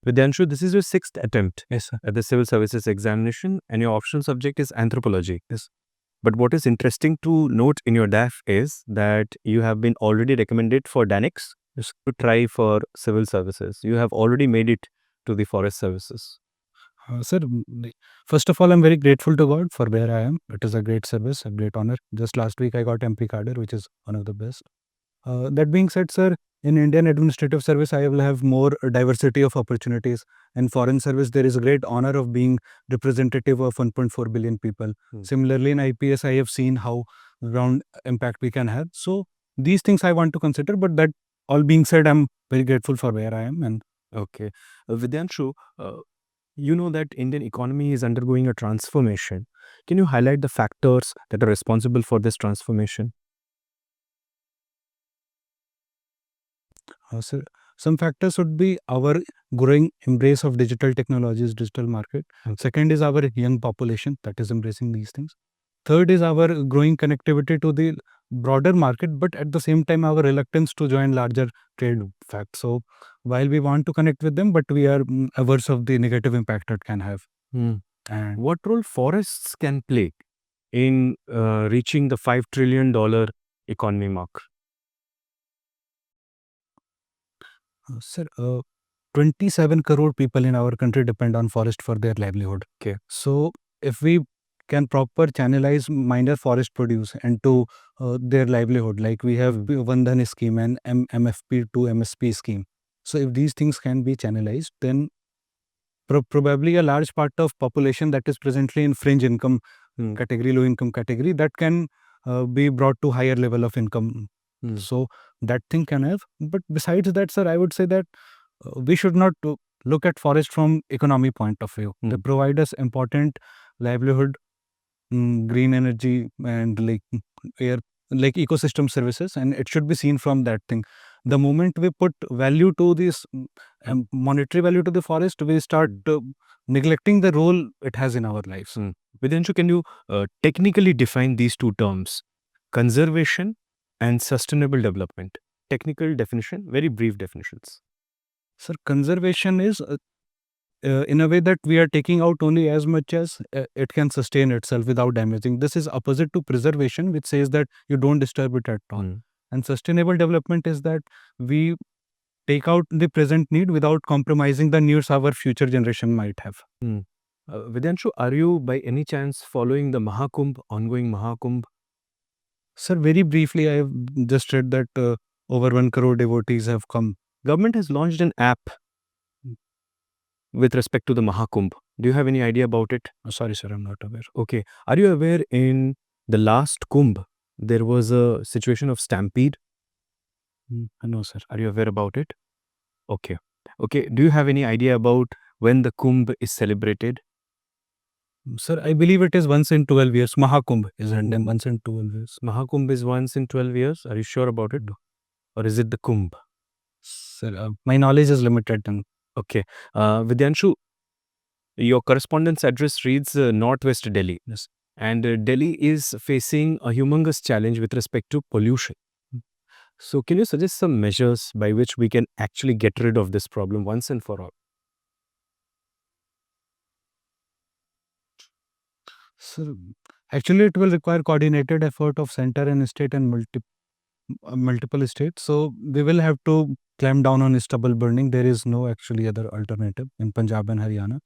Vidyanshu, this is your sixth attempt Yes, sir. at the Civil Services examination, and your optional subject is anthropology. Yes. But what is interesting to note in your DAF is that you have been already recommended for DANIX to try for civil services. You have already made it to the forest services. Sir, first of all, I'm very grateful to God for where I am. It is a great service, a great honor. Just last week, I got MP cadre, which is one of the best. That being said, sir, in Indian administrative service, I will have more diversity of opportunities. In foreign service, there is a great honor of being representative of 1.4 billion people. Similarly, in IPS, I have seen how round impact we can have. So these things I want to consider. But that all being said, I'm very grateful for where I am. And Okay. Vidyanshu, you know that Indian economy is undergoing a transformation. Can you highlight the factors that are responsible for this transformation? Sir, some factors would be our growing embrace of digital technologies, digital market. Second is our young population that is embracing these things. Third is our growing connectivity to the broader market, but at the same time, our reluctance to join larger trade fact. So while we want to connect with them, but we are averse of the negative impact it can have. And What role forests can play in reaching the $5 trillion economy mark? sir, 27 crore people in our country depend on forest for their livelihood. Okay. So if we can proper channelize minor forest produce into their livelihood, like we have Vandhan scheme and MFP to MSP scheme. So if these things can be channelized, then probably a large part of population that is presently in fringe income category, low income category, that can be brought to higher level of income. So that thing can have. But besides that, sir, I would say that we should not look at forest from economy point of view. They provide us important livelihood, green energy, and like air, like ecosystem services, and it should be seen from that thing. The moment we put value to this monetary value to the forest, we start neglecting the role it has in our lives. Vidyanshu, can you technically define these two terms, conservation and sustainable development? Technical definition, very brief definitions. Sir, conservation is in a way that we are taking out only as much as it can sustain itself without damaging. This is opposite to preservation, which says that you don't disturb it at all. And sustainable development is that we take out the present need without compromising the needs our future generation might have. Vidyanshu, are you by any chance following the Mahakumbh, ongoing Mahakumbh? Sir, very briefly, I have just read that over 1 crore devotees have come. Government has launched an app with respect to the Mahakumbh. Do you have any idea about it? Sorry, sir, I'm not aware. Okay. Are you aware in the last Kumbh, there was a situation of stampede? No, sir. Are you aware about it? Okay. Okay. Do you have any idea about when the Kumbh is celebrated? Sir, I believe it is once in 12 years. Mahakumbh is once in 12 years. Mahakumbh is once in 12 years. Are you sure about it? Or is it the Kumbh? Sir, my knowledge is limited. Okay. Vidyanshu, your correspondence address reads Northwest Delhi. Yes. And Delhi is facing a humongous challenge with respect to pollution. So can you suggest some measures by which we can actually get rid of this problem once and for all? Sir, actually, it will require coordinated effort of center and state and multiple states. So we will have to clamp down on stubble burning. There is no actually other alternative in Punjab and Haryana.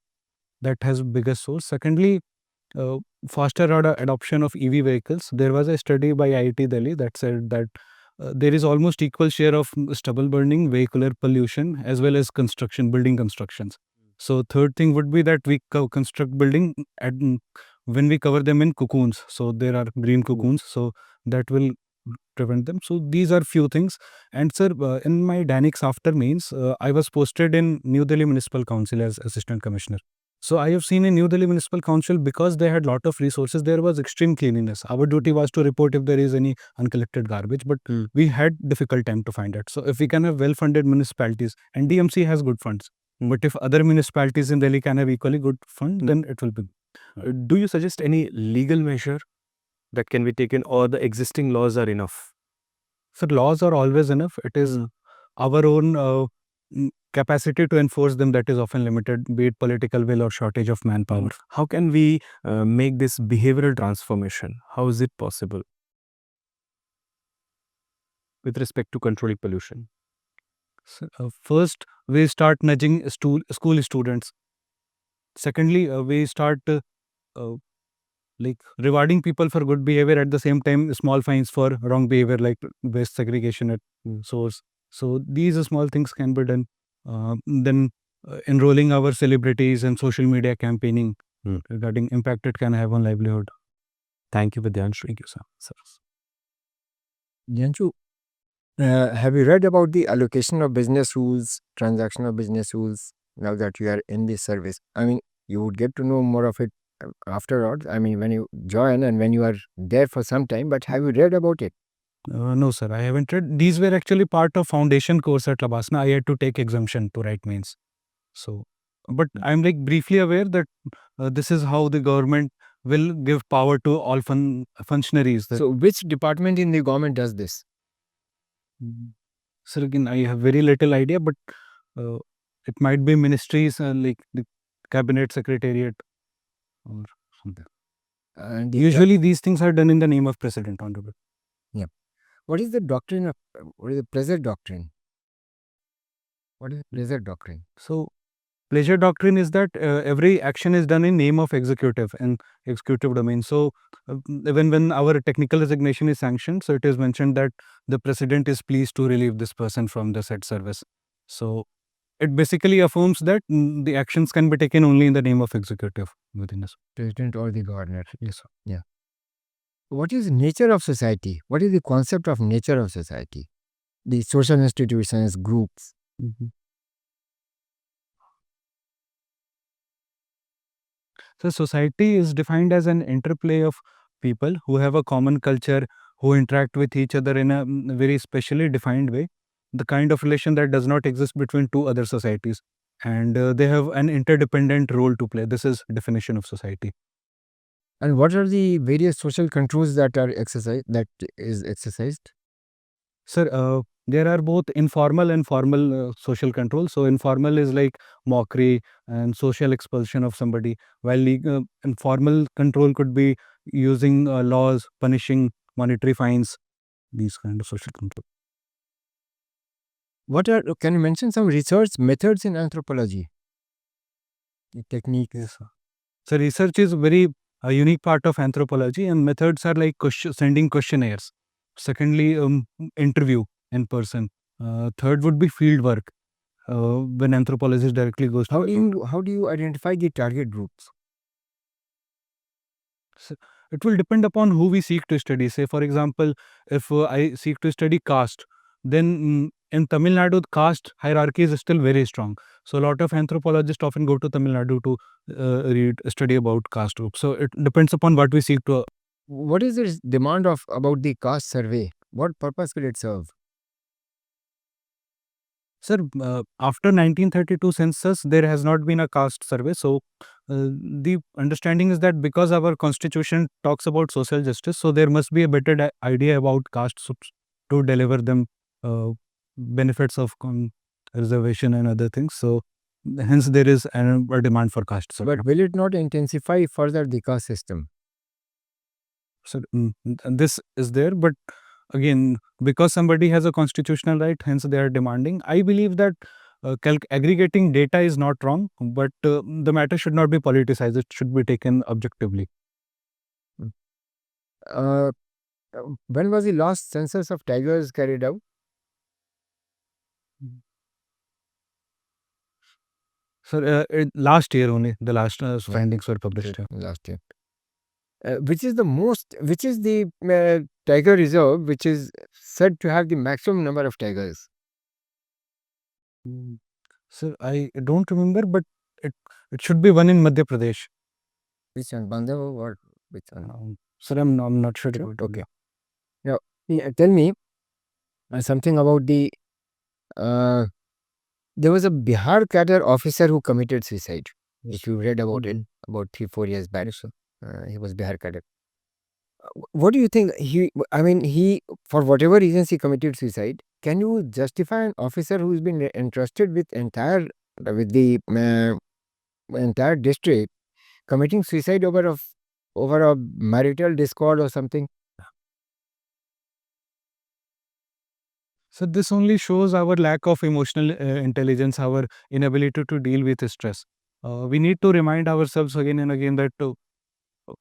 That has biggest source. Secondly, faster adoption of EV vehicles. There was a study by IIT Delhi that said that there is almost equal share of stubble burning, vehicular pollution, as well as building constructions. So third thing would be that we construct building when we cover them in cocoons. So there are green cocoons. So that will prevent them. So these are few things. And sir, in my DANIX after means, I was posted in New Delhi Municipal Council as Assistant Commissioner. So I have seen in New Delhi Municipal Council, because they had lot of resources, there was extreme cleanliness. Our duty was to report if there is any uncollected garbage, but we had difficult time to find it. So if we can have well-funded municipalities, and DMC has good funds, but if other municipalities in Delhi can have equally good fund, then it will be. Do you suggest any legal measure that can be taken, or the existing laws are enough? So laws are always enough. It is our own capacity to enforce them that is often limited, be it political will or shortage of manpower. How can we make this behavioral transformation? How is it possible with respect to controlling pollution? So, first, we start nudging school students. Secondly, we start uh, like rewarding people for good behavior, at the same time small fines for wrong behavior like waste segregation at source. So these small things can be done. Then enrolling our celebrities and social media campaigning regarding impact it can have on livelihood. Thank you, Vidyanshu. Thank you, sir. Vidyanshu, have you read about the allocation of business rules, transactional business rules, now that you are in this service? I mean, you would get to know more of it afterwards. I mean, when you join and when you are there for some time, but have you read about it? No, sir, I haven't read. These were actually part of foundation course at Labasna. I had to take exemption to write mains. So, but I'm like briefly aware that this is how the government will give power to all functionaries. So, which department in the government does this? So again, I have very little idea, but it might be ministries like the cabinet secretariat or something. And Usually, these things are done in the name of president. Honorable. Yeah. What is the doctrine of what is the pleasure doctrine? What is the pleasure doctrine? So, pleasure doctrine is that every action is done in name of executive and executive domain. So, even when our technical resignation is sanctioned, so it is mentioned that the president is pleased to relieve this person from the said service. So, it basically affirms that the actions can be taken only in the name of executive within us. President or the governor. Yes, sir. Yeah. What is the nature of society? What is the concept of nature of society? The social institutions, groups. So, society is defined as an interplay of people who have a common culture, who interact with each other in a very specially defined way, the kind of relation that does not exist between two other societies. And they have an interdependent role to play. This is definition of society. And what are the various social controls that are exercised? Sir, there are both informal and formal social control. So, informal is like mockery and social expulsion of somebody, while informal control could be using laws, punishing, monetary fines, these kind of social control. Can you mention some research methods in anthropology? The technique. Yes, sir. So, research is very unique part of anthropology, and methods are like sending questionnaires. Secondly, interview in person. Third would be field work. When anthropologist directly goes to How do you identify the target groups? So, it will depend upon who we seek to study. Say, for example, if I seek to study caste, then in Tamil Nadu, caste hierarchy is still very strong. So, a lot of anthropologists often go to Tamil Nadu to study about caste groups. So, it depends upon what we seek to. What is the demand about the caste survey? What purpose will it serve? Sir, after 1932 census, there has not been a caste survey. So, the understanding is that because our constitution talks about social justice, so there must be a better idea about caste to deliver them benefits of reservation and other things. So, hence there is a demand for caste survey. But will it not intensify further the caste system? So, this is there, but again, because somebody has a constitutional right, hence they are demanding. I believe that aggregating data is not wrong, but the matter should not be politicized. It should be taken objectively. When was the last census of tigers carried out? Sir, last year only, the last findings were published. Last year. Which is the tiger reserve which is said to have the maximum number of tigers? Sir, I don't remember, but it should be one in Madhya Pradesh. Which one? Bandhav or which one? Sir, I'm not sure. Okay. Now, tell me something about the. There was a Bihar cadre officer who committed suicide. If you read about it, about 3-4 years back. He was Bihar cadre. What do you think? He, for whatever reasons, he committed suicide. Can you justify an officer who's been entrusted with the entire district committing suicide over a marital discord or something? So this only shows our lack of emotional intelligence, our inability to deal with stress. We need to remind ourselves again and again that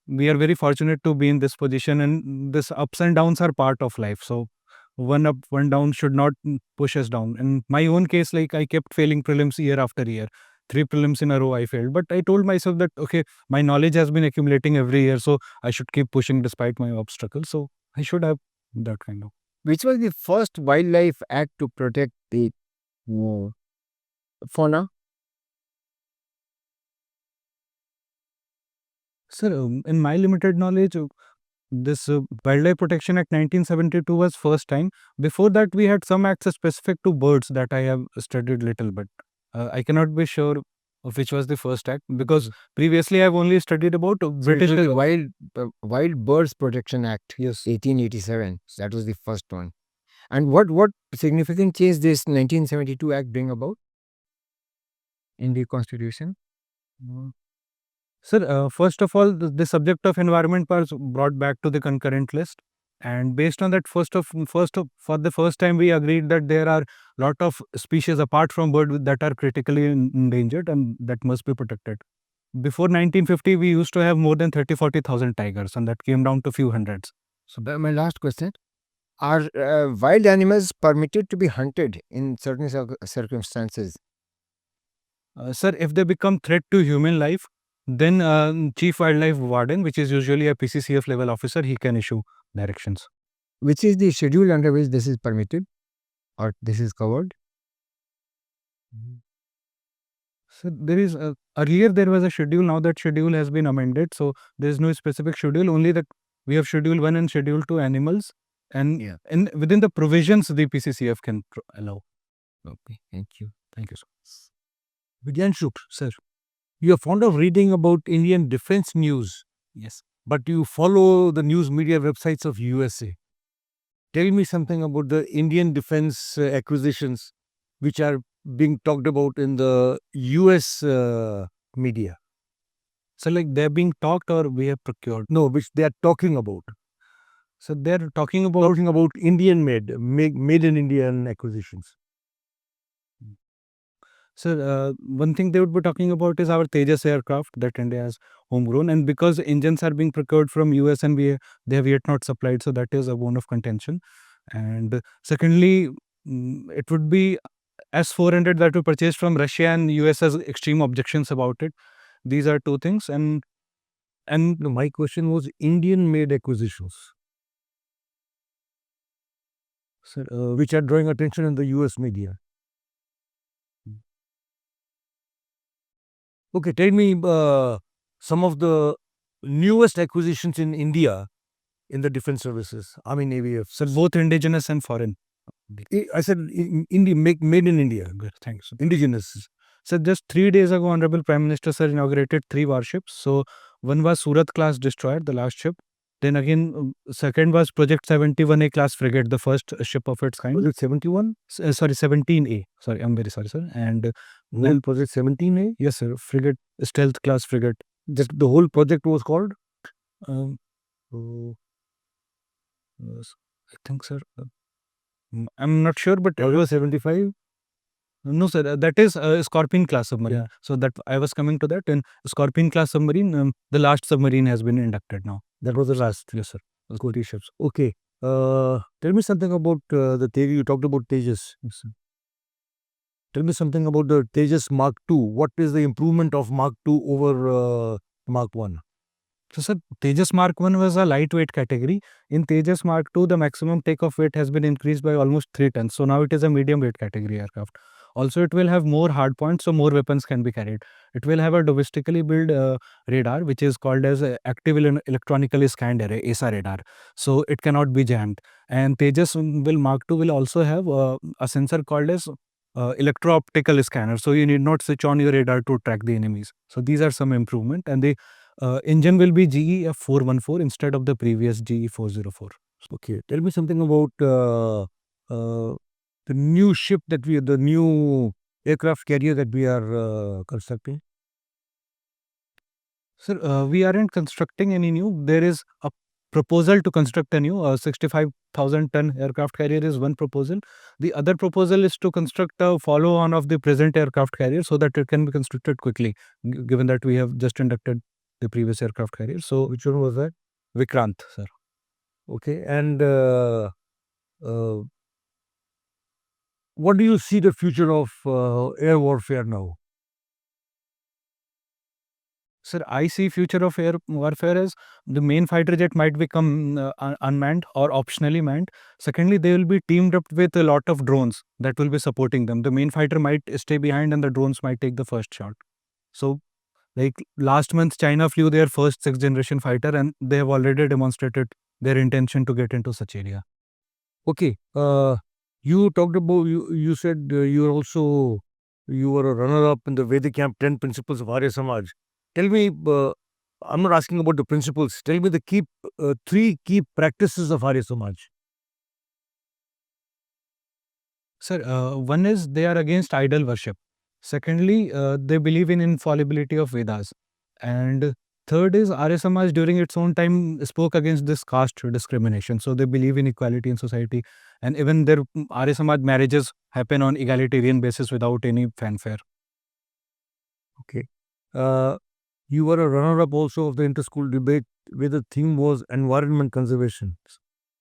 we are very fortunate to be in this position, and this ups and downs are part of life. So one up, one down should not push us down. In my own case, like I kept failing prelims year after year. 3 prelims in a row I failed, but I told myself that okay, my knowledge has been accumulating every year, so I should keep pushing despite my obstacles. So I should have that kind of. Which was the first wildlife act to protect the uh, fauna? Sir, in my limited knowledge, this Wildlife Protection Act 1972 was first time. Before that, we had some acts specific to birds that I have studied little, but I cannot be sure of which was the first act, because previously I've only studied about So it British. was the Wild Birds Protection Act, Yes. 1887. That was the first one. And what significant change this 1972 Act bring about in the Constitution? Sir, first of all, the subject of environment was brought back to the concurrent list, and based on that, for the first time, we agreed that there are lot of species apart from bird that are critically endangered and that must be protected. Before 1950, we used to have more than 30-40,000 tigers, and that came down to few hundreds. So my last question: are wild animals permitted to be hunted in certain circumstances? Sir, if they become threat to human life, then Chief Wildlife Warden, which is usually a PCCF level officer, he can issue directions. Which is the schedule under which this is permitted or this is covered? So there is earlier there was a schedule. Now that schedule has been amended, so there is no specific schedule. Only that we have Schedule 1 and Schedule 2 animals, and within the provisions the PCCF can allow. Okay, thank you. Thank you, sir. Vidyanshu, sir, you are fond of reading about Indian defense news, Yes. but you follow the news media websites of USA. Tell me something about the Indian defense acquisitions which are being talked about in the US media. So like they're being talked or we have procured. No, which they are talking about. So they're talking about Indian made in Indian acquisitions. So one thing they would be talking about is our Tejas aircraft that India has homegrown, and because engines are being procured from US and they have yet not supplied, so that is a bone of contention. And secondly, it would be S-400 that we purchased from Russia, and US has extreme objections about it. These are two things, and No, my question was Indian made acquisitions, sir, which are drawing attention in the US media. Okay, tell me some of the newest acquisitions in India in the defense services, Army, Navy. so both indigenous and foreign. I said India, made in India. Good, thanks. Indigenous. So just 3 days ago, Honorable Prime Minister sir inaugurated 3 warships. So one was Surat class destroyer, the last ship. Then again, second was Project 71A class frigate, the first ship of its kind. Project 71? Sorry, 17A. Sorry, I'm very sorry, sir. And Whole project 17A? yes, sir, frigate, stealth class frigate. Just the whole project was called? Um, oh, I think, sir, I'm not sure, but Ever 75? no, sir, that is a Scorpion class submarine. Yeah. So that I was coming to that. In Scorpion class submarine, the last submarine has been inducted now. That was the last. Yes, sir. 40 ships. Okay. Tell me something about the Tejas. You talked about Tejas. Yes, sir. Tell me something about the Tejas Mark II. What is the improvement of Mark II over Mark I? So, sir, Tejas Mark 1 was a lightweight category. In Tejas Mark 2, the maximum takeoff weight has been increased by almost 3 tons. So now it is a medium weight category aircraft. Also, it will have more hard points, so more weapons can be carried. It will have a domestically built radar, which is called as active electronically scanned array, ASA radar. So it cannot be jammed. And Tejas Mark 2 will also have a sensor called as electro-optical scanner. So you need not switch on your radar to track the enemies. So these are some improvement. And the Engine will be GE F414 instead of the previous GE 404. Okay, tell me something about the new ship the new aircraft carrier that we are constructing. Sir, we aren't constructing any new. There is a proposal to construct a new 65,000 ton aircraft carrier is one proposal. The other proposal is to construct a follow-on of the present aircraft carrier so that it can be constructed quickly, given that we have just inducted the previous aircraft carrier. So, Which one was that? Vikrant, sir. Okay, and what do you see the future of air warfare now? Sir, I see future of air warfare as the main fighter jet might become unmanned or optionally manned. Secondly, they will be teamed up with a lot of drones that will be supporting them. The main fighter might stay behind and the drones might take the first shot. So, like last month, China flew their first sixth generation fighter and they have already demonstrated their intention to get into such area. Okay, you talked about you said you were a runner up in the Vedic Camp 10 Principles of Arya Samaj. Tell me, I'm not asking about the principles. Tell me the three key practices of Arya Samaj. Sir, one is they are against idol worship. Secondly, they believe in infallibility of Vedas. And third is Arya Samaj during its own time spoke against this caste discrimination. So they believe in equality in society. And even their Arya Samaj marriages happen on egalitarian basis without any fanfare. Okay. You were a runner up also of the inter-school debate where the theme was environment conservation.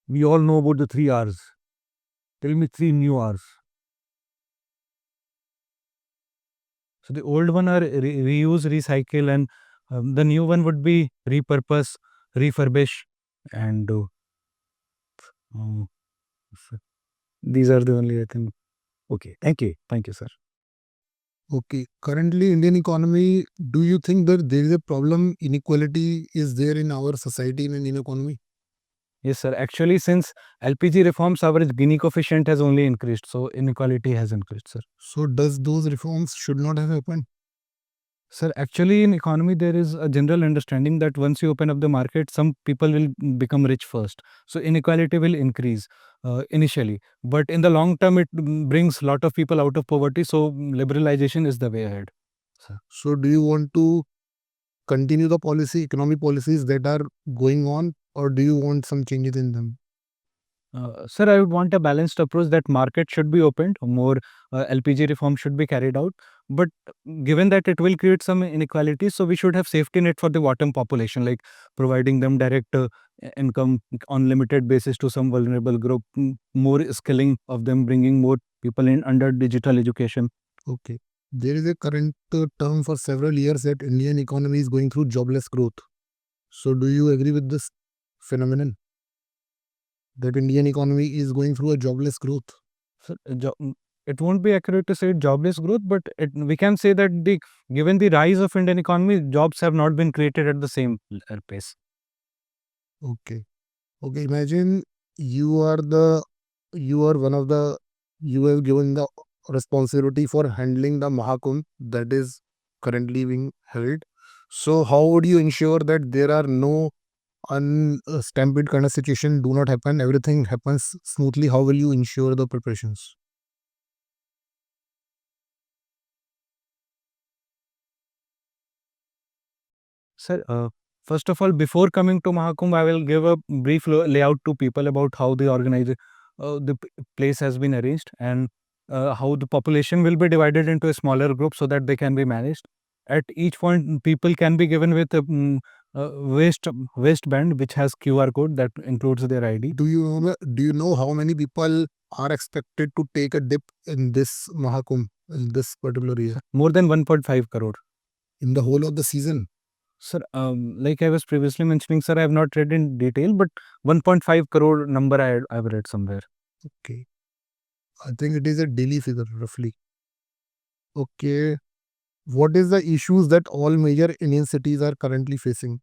We all know about the 3 Rs. Tell me 3 new Rs. So the old one are reuse, recycle, and the new one would be repurpose, refurbish, and um, these are the only I think. Okay, thank you. Thank you, sir. Okay, currently Indian economy, do you think that there is a problem, inequality is there in our society in Indian economy? Yes, sir. Actually, since LPG reforms, our Gini coefficient has only increased, so inequality has increased, sir. So does those reforms should not have happened? Sir, actually in economy, there is a general understanding that once you open up the market, some people will become rich first. So inequality will increase initially. But in the long term, it brings a lot of people out of poverty. So liberalization is the way ahead. Sir. So do you want to continue the economic policies that are going on, or do you want some changes in them? Sir, I would want a balanced approach that market should be opened, more LPG reform should be carried out. But given that it will create some inequality, so we should have safety net for the bottom population, like providing them direct income on limited basis to some vulnerable group, more skilling of them, bringing more people in under digital education. Okay. There is a current term for several years that Indian economy is going through jobless growth. So do you agree with this phenomenon? That Indian economy is going through a jobless growth? So, it won't be accurate to say jobless growth, but we can say that given the rise of Indian economy, jobs have not been created at the same pace. Okay. Okay, imagine you are one of the, you have given the responsibility for handling the Mahakumbh that is currently being held. So how would you ensure that there are no stampede kind of situation do not happen, everything happens smoothly? How will you ensure the preparations? Sir, first of all, before coming to Mahakumbh, I will give a brief layout to people about how the place has been arranged and how the population will be divided into a smaller group so that they can be managed. At each point, people can be given with a waistband which has QR code that includes their ID. Do you know how many people are expected to take a dip in this Mahakumbh in this particular year More than 1.5 crore. in the whole of the season? Sir, like I was previously mentioning, sir, I have not read in detail, but 1.5 crore number I've read somewhere. Okay. I think it is a daily figure roughly. Okay. What is the issues that all major Indian cities are currently facing?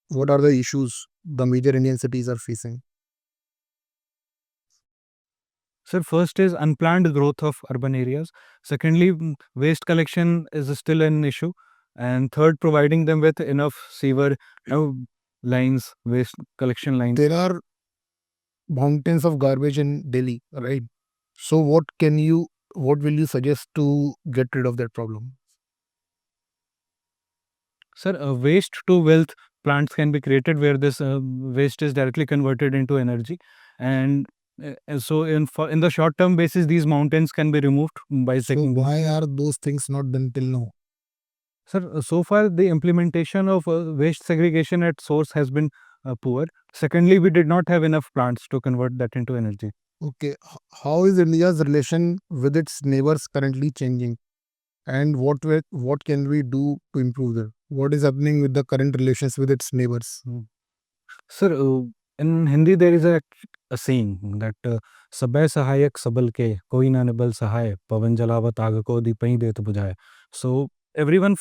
What are the issues the major Indian cities are facing? Sir, first is unplanned growth of urban areas. Secondly, waste collection is still an issue. And third, providing them with enough sewer lines, waste collection lines. There are mountains of garbage in Delhi, right? So what will you suggest to get rid of that problem? Sir, waste to wealth plants can be created where this waste is directly converted into energy, and so in the short term basis, these mountains can be removed by So taking. why are those things not done till now? Sir, so far the implementation of waste segregation at source has been poor. Secondly, we did not have enough plants to convert that into energy. Okay, how is India's relation with its neighbors currently changing? And what can we do to improve them? What is happening with the current relations with its neighbors? Sir, in Hindi there is a saying that "Sabay sahayak sabal ke, koi na nibal sahay, pavan jalawat aag ko deepai det bujhaye." So everyone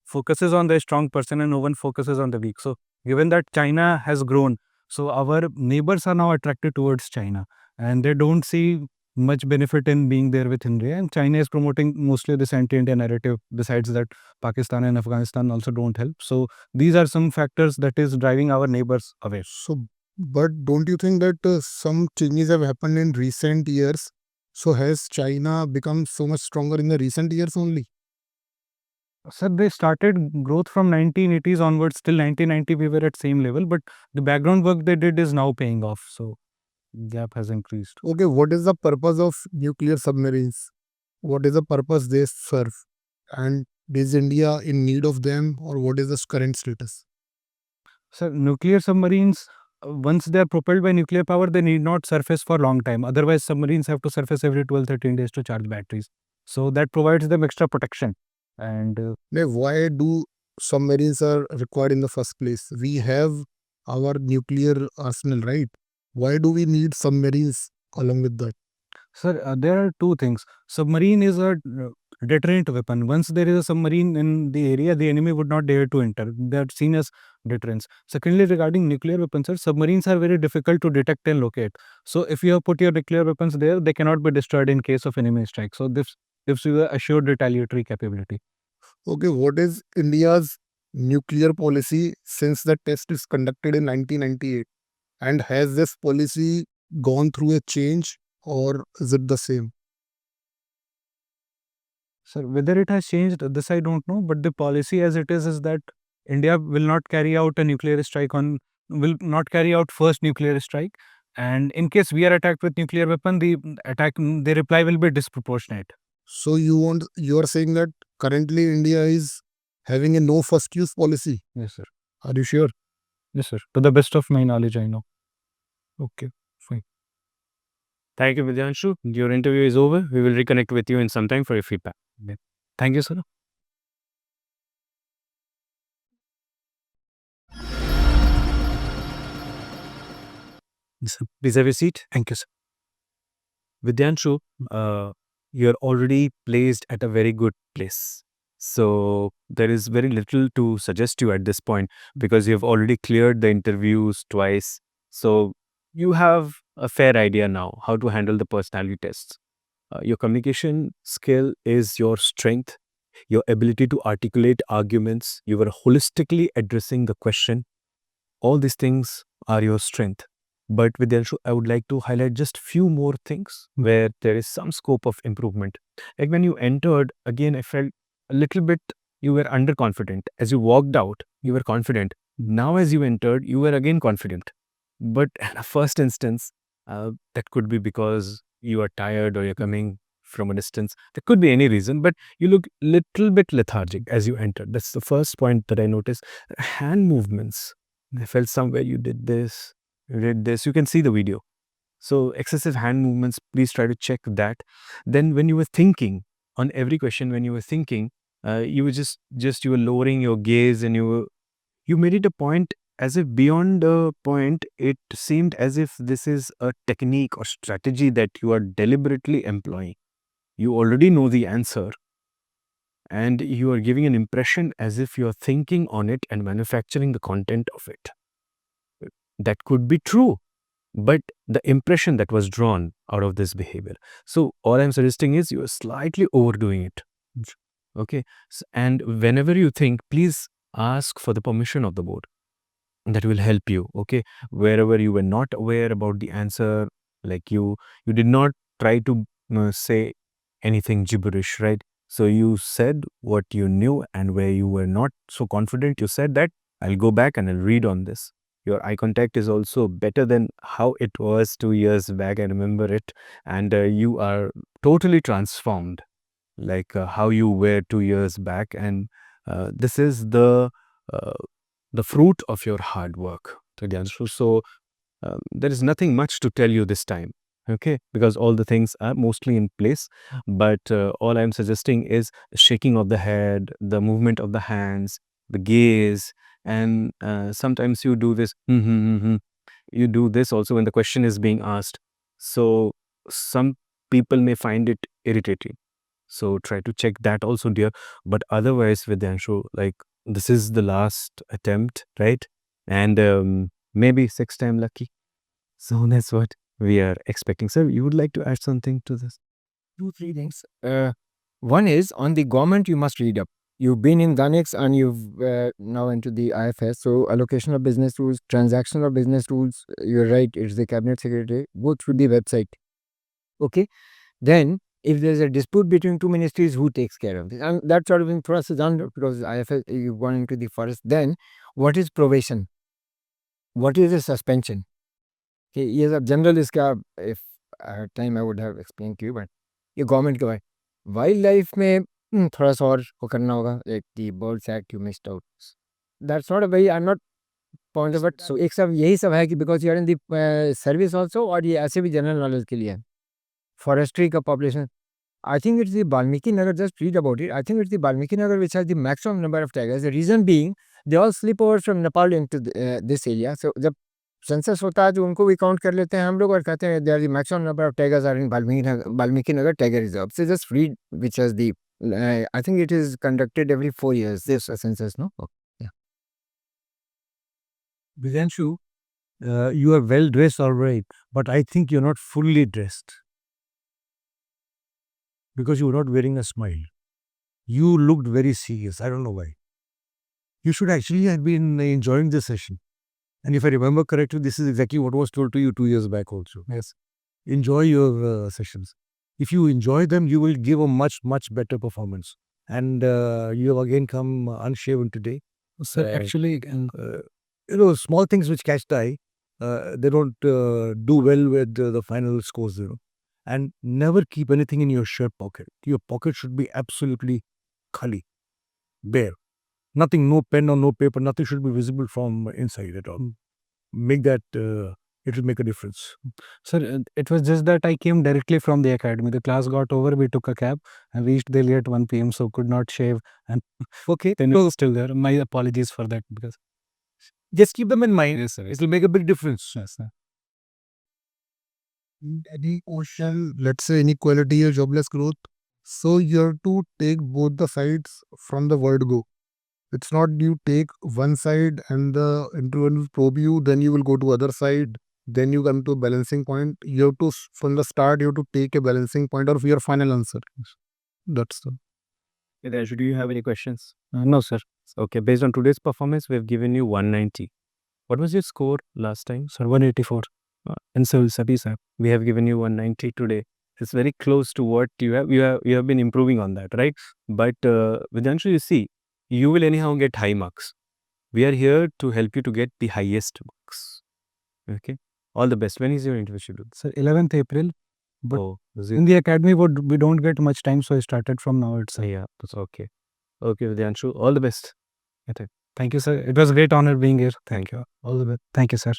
focuses on the strong person and no one focuses on the weak. So given that China has grown, so our neighbors are now attracted towards China, and they don't see much benefit in being there with India. And China is promoting mostly this anti-India narrative. Besides that, Pakistan and Afghanistan also don't help. So these are some factors that is driving our neighbors away. So, but don't you think that some changes have happened in recent years? So has China become so much stronger in the recent years only? Sir, they started growth from 1980s onwards till 1990 we were at same level, but the background work they did is now paying off. So gap has increased. Okay, what is the purpose of nuclear submarines? What is the purpose they serve? And is India in need of them, or what is the current status? Sir, nuclear submarines, once they are propelled by nuclear power, they need not surface for long time. Otherwise, submarines have to surface every 12-13 days to charge batteries. So that provides them extra protection. And Now, why do submarines are required in the first place? We have our nuclear arsenal, right? Why do we need submarines along with that? sir, there are two things. Submarine is a deterrent weapon. Once there is a submarine in the area, the enemy would not dare to enter. They are seen as deterrents. Secondly, regarding nuclear weapons, sir, submarines are very difficult to detect and locate. So if you have put your nuclear weapons there, they cannot be destroyed in case of enemy strike. So this gives you a assured retaliatory capability. Okay, what is India's nuclear policy since the test is conducted in 1998? And has this policy gone through a change, or is it the same? Sir, whether it has changed, this I don't know, but the policy as it is that India will not carry out a nuclear strike will not carry out first nuclear strike. And in case we are attacked with nuclear weapon, the reply will be disproportionate. So you are saying that currently India is having a no first use policy. Yes, sir. Are you sure? Yes, sir. To the best of my knowledge, I know. Okay, fine. Thank you, Vidyanshu. Your interview is over. We will reconnect with you in some time for your feedback. Thank you, sir. Please have a seat. Thank you, sir. Vidyanshu, you're already placed at a very good place. So there is very little to suggest you at this point because you've already cleared the interviews twice. So you have a fair idea now how to handle the personality tests. Your communication skill is your strength, your ability to articulate arguments, you are holistically addressing the question. All these things are your strength. But Vidyanshu, I would like to highlight just few more things where there is some scope of improvement. Like when you entered, again, I felt a little bit you were underconfident. As you walked out, you were confident. Now, as you entered, you were again confident. But in a first instance, that could be because you are tired or you're coming from a distance. There could be any reason, but you look little bit lethargic as you entered. That's the first point that I noticed. Hand movements. I felt somewhere you did this, you did this. You can see the video. So excessive hand movements, please try to check that. Then when you were thinking on every question, when you were thinking, you were just you were lowering your gaze and you made it a point as if beyond the point, it seemed as if this is a technique or strategy that you are deliberately employing. You already know the answer and you are giving an impression as if you're thinking on it and manufacturing the content of it. That could be true, but the impression that was drawn out of this behavior. So all I'm suggesting is you are slightly overdoing it. Okay. And whenever you think, please ask for the permission of the board. That will help you. Okay. Wherever you were not aware about the answer, like you did not try to say anything gibberish, right? So you said what you knew, and where you were not so confident, you said that I'll go back and I'll read on this. Your eye contact is also better than how it was 2 years back. I remember it. And you are totally transformed, like how you were 2 years back. And this is uh, the fruit of your hard work, Vidyanshu. So there is nothing much to tell you this time, okay? Because all the things are mostly in place. But all I'm suggesting is shaking of the head, the movement of the hands, the gaze, and sometimes you do this. You do this also when the question is being asked. So some people may find it irritating. So try to check that also, dear. But otherwise, Vidyanshu, like this is the last attempt, right? And maybe sixth time lucky. So that's what we are expecting. Sir, you would like to add something to this? 2, 3 things. One is on the government, you must read up. You've been in Danix and you've now into the IFS. So allocation of business rules, transaction of business rules. You're right. It's the cabinet secretary. Go through the website. Okay. Then, if there's a dispute between two ministries, who takes care of this? And that sort of thing for us is done because IFS, you've gone into the forest. Then, what is probation? What is a suspension? Okay, ये सब general इसका if I had time I would have explained to you, but ये government का है. Wild life में थोड़ा सा और वो करना होगा, like the Birds Act you missed out. That's not a very, I'm not point of it. So एक सब यही सब है कि because you are in the service also, और ये ऐसे भी जनरल नॉलेज के लिए है. फॉरेस्ट्री का population, I think it's the Valmiki Nagar, just read about it. I think it's the Valmiki Nagar which has the maximum number of tigers. The reason being, they all slip over from Nepal into this area. So जब census होता है तो उनको भी count कर लेते हैं हम लोग और कहते हैं there the maximum number of tigers are in Valmiki Nagar tiger reserve. So just read which has the I think it is conducted every 4 years, this census, no? Okay. Yeah. Vidyanshu, you are well dressed, all right, but I think you're not fully dressed because you were not wearing a smile. You looked very serious. I don't know why. You should actually have been enjoying this session. And if I remember correctly, this is exactly what was told to you 2 years back also. Yes. Enjoy your sessions. If you enjoy them, you will give a much, much better performance. And you have again come unshaven today. Sir, actually, Small things which catch the eye, they don't do well with the final scores, And never keep anything in your shirt pocket. Your pocket should be absolutely khali, bare. Nothing, no pen or no paper, nothing should be visible from inside at all. Make that, it will make a difference. sir, it was just that I came directly from the academy. The class got over, we took a cab and reached Delhi at 1 p.m. So could not shave, and Okay, then so it's still there. My apologies for that because just keep them in mind. yes, sir. It will make a big difference. Yes, sir. In any ocean, let's say inequality or jobless growth, so you have to take both the sides from the word go. It's not you take one side and the interviewer will probe you, then you will go to other side, then you come to a balancing point. You have to, from the start, you have to take a balancing point of your final answer. That's the. Vidyanshu, do you have any questions? No, sir. Okay, based on today's performance, we have given you 190. What was your score last time? Sir, 184. In Civil Services, sir, we have given you 190 today. It's very close to what you have. You have been improving on that, right? But Vidyanshu, you see, you will anyhow get high marks. We are here to help you to get the highest marks. Okay. All the best. When is your interview schedule? Sir, 11th April. But Oh, is in it? the academy, we don't get much time, so I started from now itself. Yeah, that's okay. Okay, Vidyanshu, all the best. Thank you, sir. It was a great honor being here. Thank you. All the best. Thank you, sir.